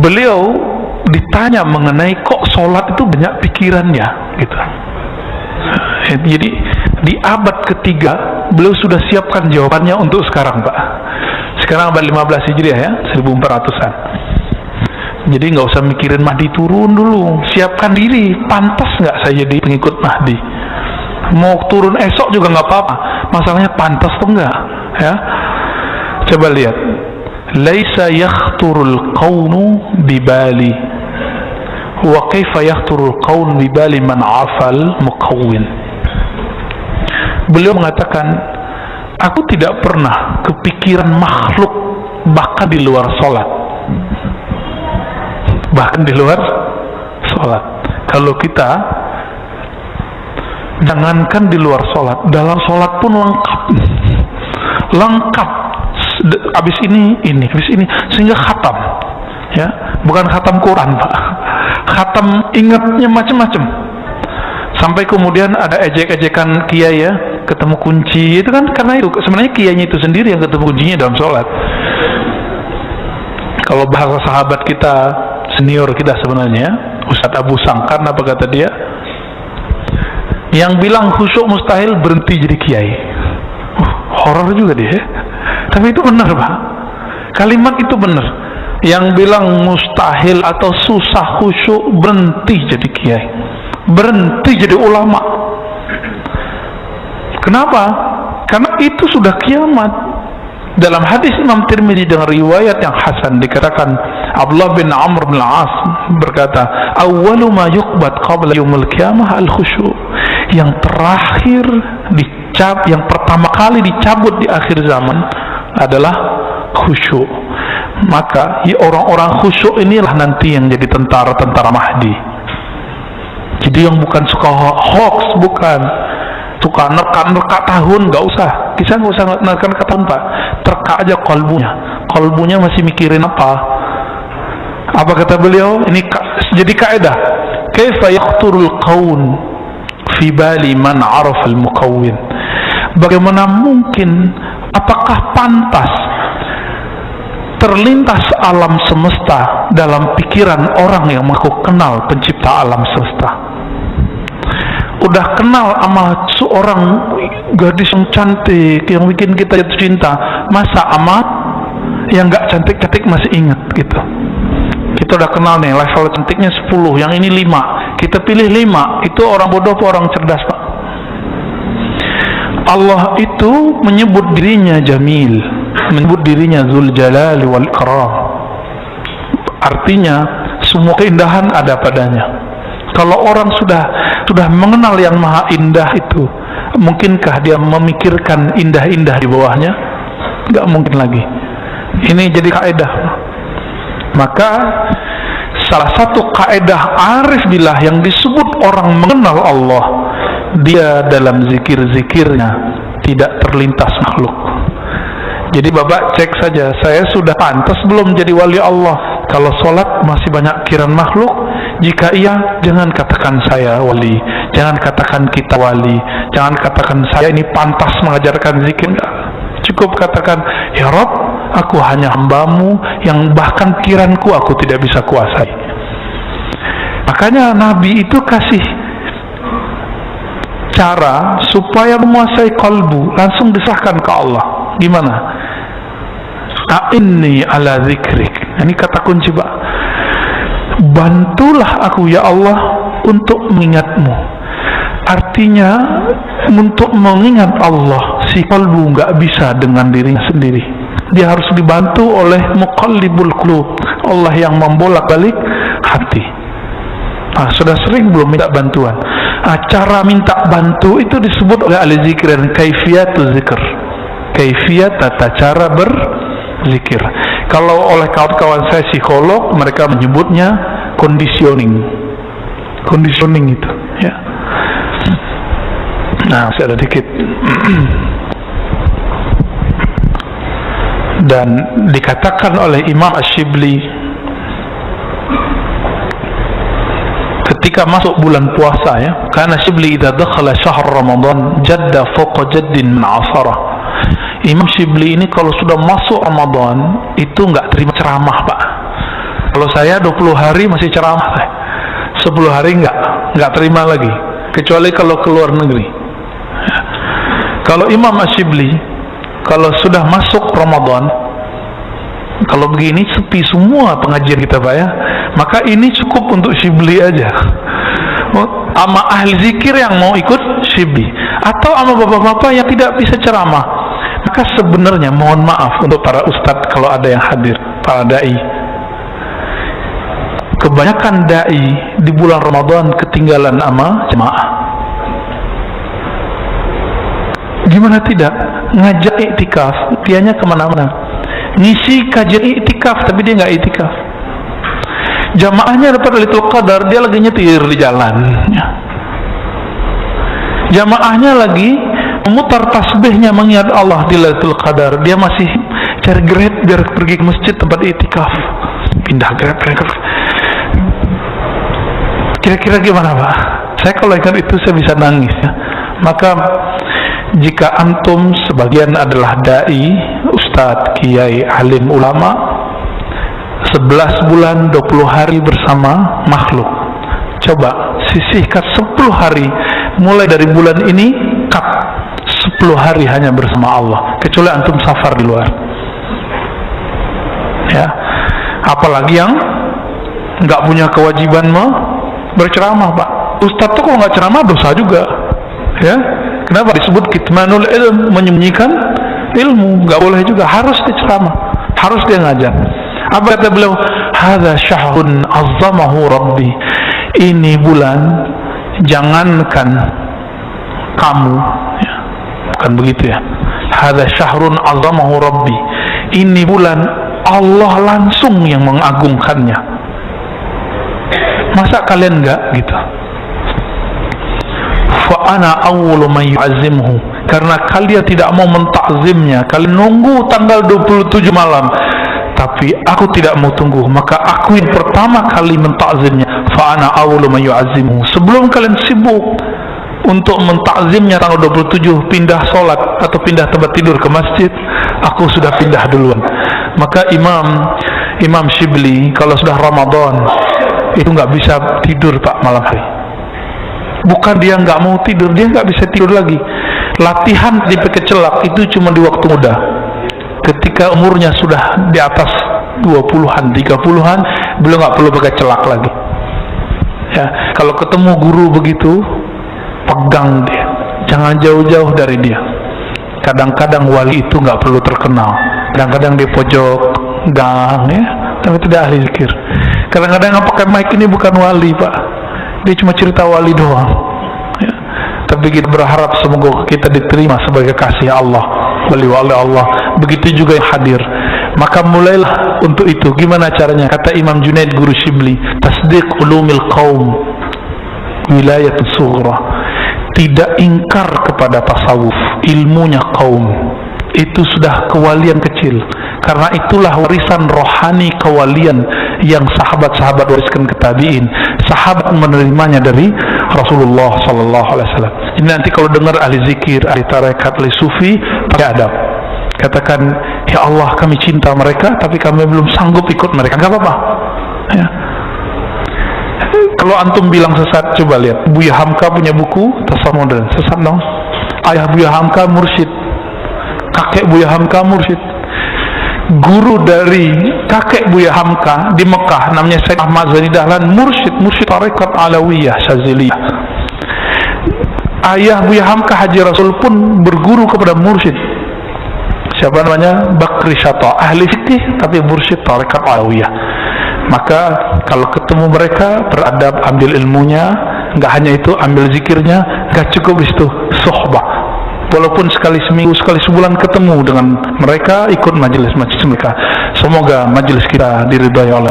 beliau ditanya mengenai kok sholat itu banyak pikirannya gitu. Jadi di abad ketiga beliau sudah siapkan jawabannya untuk sekarang, Pak. Sekarang abad 15 Hijriah ya, 1400-an. Jadi nggak usah mikirin Mahdi turun dulu, siapkan diri. Pantas nggak saya jadi pengikut Mahdi? Mau turun esok juga nggak apa-apa. Masalahnya pantas tuh nggak? Ya, coba lihat. Laisa yakhturul qawnu bibali, wa kaifa yakhturul qawnu bibali man afal muqawwin. Beliau mengatakan, aku tidak pernah kepikiran makhluk bahkan di luar sholat. Bahkan di luar sholat. Kalau kita jangankan di luar sholat, dalam sholat pun lengkap. Habis ini, sehingga khatam, ya, bukan khatam Quran, Pak. Khatam ingatnya macam-macam. Sampai kemudian ada ejek-ejekan kiai ya, ketemu kunci itu kan karena itu sebenarnya kiainya itu sendiri yang ketemu kuncinya dalam sholat. Kalau bahasa sahabat kita senior kita sebenarnya, Ustadz Abu Sangkan apa kata dia? Yang bilang khusyuk mustahil berhenti jadi kiai. Horor juga dia. Tapi itu benar, Pak. Kalimat itu benar. Yang bilang mustahil atau susah khusyuk berhenti jadi kiai, berhenti jadi ulama. Kenapa? Karena itu sudah kiamat. Dalam hadis Imam Tirmidzi dengan riwayat yang hasan dikatakan Abdullah bin Amr bin Al-As berkata, "Awwalu ma yuqbad qabla yaumil qiyamah al-khusyu'." Yang terakhir yang pertama kali dicabut di akhir zaman adalah khusyuk. Maka orang-orang khusyuk inilah nanti yang jadi tentara-tentara Mahdi. Jadi yang bukan suka hoax, bukan suka nerka tahun, nggak usah. Kita nggak usah nerka tahun, Pak. Terka aja kolbunya masih mikirin apa kata beliau. Ini jadi kaidah. Kaifa yaqturul qaun fi bali man arafa al-muqawwin. Bagaimana mungkin, apakah pantas terlintas alam semesta dalam pikiran orang yang mengaku kenal pencipta alam semesta? Udah kenal sama seorang gadis yang cantik yang bikin kita jatuh cinta, masa amat yang gak cantik-cantik masih ingat gitu? Kita udah kenal nih, level cantiknya 10, yang ini 5, kita pilih 5. Itu orang bodoh atau orang cerdas, Pak? Allah itu menyebut dirinya Jamil, menyebut dirinya Dzul Jalali wal Ikram. Artinya semua keindahan ada padanya. Kalau orang sudah mengenal yang maha indah itu, mungkinkah dia memikirkan indah-indah di bawahnya? Nggak mungkin lagi. Ini jadi kaidah. Maka salah satu kaidah arif billah yang disebut orang mengenal Allah, dia dalam zikir-zikirnya tidak terlintas makhluk. Jadi Bapak cek saja, saya sudah pantas belum jadi wali Allah? Kalau sholat masih banyak kiraan makhluk? Jika iya, jangan katakan saya wali, jangan katakan kita wali, jangan katakan saya ini pantas mengajarkan zikir. Cukup katakan, ya Rabb, aku hanya hambamu yang bahkan pikiranku aku tidak bisa kuasai. Makanya Nabi itu kasih cara supaya menguasai kalbu, langsung diserahkan ke Allah. Gimana? A'inni ala zikrik. Ini kata kunci, Pak. Bantulah aku ya Allah untuk mengingatmu. Artinya untuk mengingat Allah, si kalbu nggak bisa dengan dirinya sendiri. Dia harus dibantu oleh muqallibul qulub, Allah yang membolak-balik hati. Nah, sudah sering belum minta bantuan? Cara minta bantu itu disebut oleh ahli zikir kaifiyatu zikr, kaifiyat tata cara berzikir. Kalau oleh kawan-kawan saya psikolog, mereka menyebutnya conditioning itu ya. Nah, masih ada dikit. Dan dikatakan oleh Imam Ash-Shibli ketika masuk bulan puasa ya, karena Shibli idza dakhala syahr Ramadan jadda fawqa jaddin min asara. Imam Shibli ini kalau sudah masuk Ramadan itu nggak terima ceramah, Pak. Kalau saya 20 hari masih ceramah, 10 hari nggak terima lagi, kecuali kalau keluar negeri. Kalau Imam Asyibli, kalau sudah masuk Ramadan, kalau begini sepi semua pengajian kita Pak ya, maka ini cukup untuk Syibli aja. Ama ahli zikir yang mau ikut Syibli, atau ama bapak-bapak yang tidak bisa ceramah, maka sebenarnya mohon maaf untuk para ustadz kalau ada yang hadir, para dai. Kebanyakan dai di bulan Ramadan ketinggalan ama jemaah. Gimana tidak? Ngajak iktikaf, dianya kemana-mana. Ngisi kajian iktikaf, tapi dia nggak iktikaf. Jamaahnya dapat Lailatul Qadar, dia lagi nyetir di jalan. Jamaahnya lagi memutar tasbihnya mengingat Allah di Lailatul Qadar, dia masih cari grab biar pergi ke masjid tempat iktikaf. Pindah grab. Kira-kira gimana Pak? Saya kalau ingat itu saya bisa nangis ya. Maka jika antum sebagian adalah dai, ustadz, kiai, alim, ulama, 11 bulan 20 hari bersama makhluk, coba sisihkan 10 hari mulai dari bulan ini, cut 10 hari hanya bersama Allah, kecuali antum safar di luar ya. Apalagi yang nggak punya kewajiban berceramah Pak. Ustadz tuh kalau nggak ceramah dosa juga ya. Kenapa disebut kitmanul ilm, menyembunyikan ilmu? Nggak boleh juga, harus dia ceramah, harus dia ngajar. Apa kata beliau? Hadza syahrun azzamahu rabbi. Ini bulan, jangankan kamu ya, bukan begitu ya. Hadza syahrun azzamahu rabbi. Ini bulan Allah langsung yang mengagungkannya. Masa kalian enggak gitu? Fa ana awwalu man yu'azzimhu. Karena kalian tidak mau mentakzimnya, kalian nunggu tanggal 27 malam. Tapi aku tidak mau tunggu, maka aku yang pertama kali mentakzimnya. Fa ana awwalu man yu'azzimhu. Sebelum kalian sibuk untuk mentakzimnya tanggal 27, pindah sholat atau pindah tempat tidur ke masjid, aku sudah pindah duluan. Maka Imam Syibli kalau sudah Ramadan itu nggak bisa tidur Pak malam hari. Bukan dia nggak mau tidur, dia nggak bisa tidur lagi. Latihan di pekecelak itu cuma di waktu muda. Ketika umurnya sudah di atas 20-an, 30-an, beliau nggak perlu pakai celak lagi. Ya, kalau ketemu guru begitu, pegang dia, jangan jauh-jauh dari dia. Kadang-kadang wali itu nggak perlu terkenal. Kadang-kadang di pojok gang ya, tapi tidak ahli zikir. Kadang-kadang yang pakai mic ini bukan wali Pak, dia cuma cerita wali doang ya. Tapi kita berharap semoga kita diterima sebagai kasih Allah, wali-wali Allah. Begitu juga yang hadir. Maka mulailah untuk itu. Gimana caranya? Kata Imam Junaid guru Syibli, tasdiq ulumil qaum wilayatus sughra. Tidak ingkar kepada tasawuf, ilmunya kaum itu sudah kewalian kecil. Karena itulah warisan rohani kewalian yang sahabat-sahabat wariskan ke tabi'in. Sahabat menerimanya dari Rasulullah sallallahu alaihi wasallam. Ini nanti kalau dengar ahli zikir, ahli tarekat, ahli sufi, pakai adab. Katakan, ya Allah kami cinta mereka, tapi kami belum sanggup ikut mereka. Gak apa-apa ya. Kalau antum bilang sesat, coba lihat Buya Hamka punya buku Tasawuf Modern, sesat dong. Ayah Buya Hamka mursyid, kakek Buya Hamka mursyid. Guru dari kakek Buya Hamka di Mekah namanya Syekh Ahmad Zani Dahlan, mursyid tarekat Alawiyah Syaziliyah. Ayah Buya Hamka Haji Rasul pun berguru kepada mursyid, siapa namanya? Bakri Syata, ahli fikih tapi mursyid tarekat Alawiyah. Maka kalau ketemu mereka, beradab, ambil ilmunya. Nggak hanya itu, ambil zikirnya. Nggak cukup di situ, sohbah. Walaupun sekali seminggu, sekali sebulan ketemu dengan mereka, ikut majelis mereka. Semoga majelis kita diridhai oleh